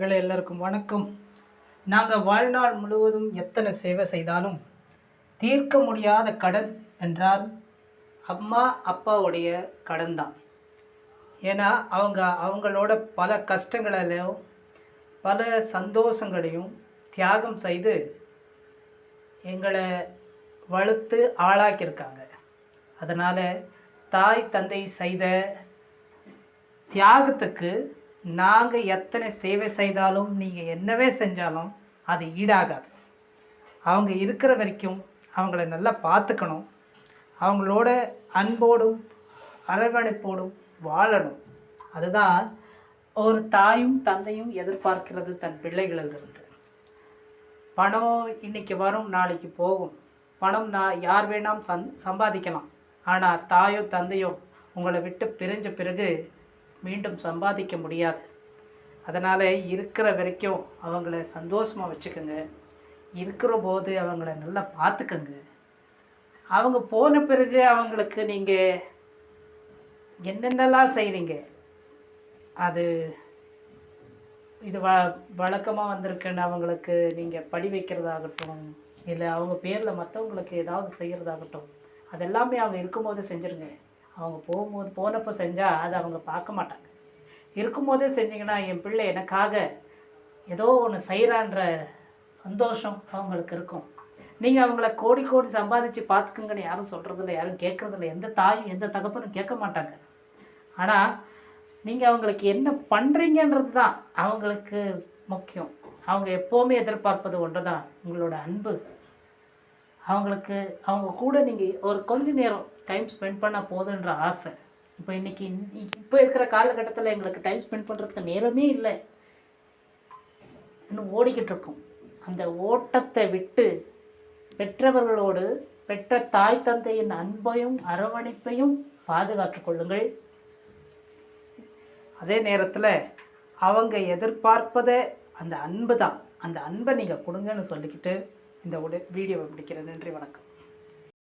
எல்லாருக்கும் வணக்கம். நாங்கள் வாழ்நாள் முழுவதும் எத்தனை சேவை செய்தாலும் தீர்க்க முடியாத கடன் என்றால் அம்மா அப்பாவுடைய கடன் தான். ஏன்னா அவங்களோட பல கஷ்டங்களையும் பல சந்தோஷங்களையும் தியாகம் செய்து எங்களை வளர்த்து ஆளாக்கியிருக்காங்க. அதனால் தாய் தந்தை செய்த தியாகத்துக்கு நாங்கள் எத்தனை சேவை செய்தாலும் நீங்கள் என்னவே செஞ்சாலும் அது ஈடாகாது. அவங்க இருக்கிற வரைக்கும் அவங்கள நல்லா பார்த்துக்கணும். அவங்களோட அன்போடும் அரவணைப்போடும் வாழணும். அதுதான் ஒரு தாயும் தந்தையும் எதிர்பார்க்கிறது தன் பிள்ளைகளிலிருந்து. பணம் இன்றைக்கி வரும், நாளைக்கு போகும். பணம் யார் வேணாலும் சம்பாதிக்கலாம். ஆனால் தாயோ தந்தையோ உங்களை விட்டு பிரிஞ்ச பிறகு மீண்டும் சம்பாதிக்க முடியாது. அதனால் இருக்கிற வரைக்கும் அவங்கள சந்தோஷமாக வச்சுக்கோங்க. இருக்கிற போது அவங்கள நல்லா பார்த்துக்கங்க. அவங்க போன பிறகு அவங்களுக்கு நீங்கள் என்னென்னலாம் செய்கிறீங்க, அது இது வழக்கமாக வந்திருக்குன்னு அவங்களுக்கு நீங்கள் படி வைக்கிறதாகட்டும், இல்லை அவங்க பேரில் மற்றவங்களுக்கு ஏதாவது செய்கிறதாகட்டும், அதெல்லாமே அவங்க இருக்கும்போது செஞ்சுருங்க. அவங்க போனப்போ செஞ்சால் அது அவங்க பார்க்க மாட்டாங்க. இருக்கும்போதே செஞ்சிங்கன்னா என் பிள்ளை எனக்காக ஏதோ ஒன்று செய்கிறான்ற சந்தோஷம் அவங்களுக்கு இருக்கும். நீங்கள் அவங்கள கோடி கோடி சம்பாதிச்சு பார்த்துக்குங்கன்னு யாரும் சொல்கிறதில்ல, யாரும் கேட்குறதில்ல. எந்த தாயும் எந்த தகப்பனும் கேட்க மாட்டாங்க. ஆனால் நீங்கள் அவங்களுக்கு என்ன பண்ணுறீங்கன்றது தான் அவங்களுக்கு முக்கியம். அவங்க எப்போவுமே எதிர்பார்ப்பது ஒன்று தான், உங்களோட அன்பு. அவங்களுக்கு அவங்க கூட நீங்கள் ஒரு கொஞ்ச நேரம் டைம் ஸ்பெண்ட் பண்ணால் போதுன்ற ஆசை. இப்போ இருக்கிற காலகட்டத்தில் எங்களுக்கு டைம் ஸ்பெண்ட் பண்ணுறதுக்கு நேரமே இல்லை, இன்னும் ஓடிக்கிட்டு இருக்கோம். அந்த ஓட்டத்தை விட்டு பெற்றவர்களோடு பெற்ற தாய் தந்தையின் அன்பையும் அரவணைப்பையும் பாதுகாத்து கொள்ளுங்கள். அதே நேரத்தில் அவங்க எதிர்பார்ப்பதை அந்த அன்பு தான், அந்த அன்பை நீங்கள் கொடுங்கன்னு சொல்லிக்கிட்டு இந்த வீடியோவை முடிக்கிறேன். நன்றி, வணக்கம்.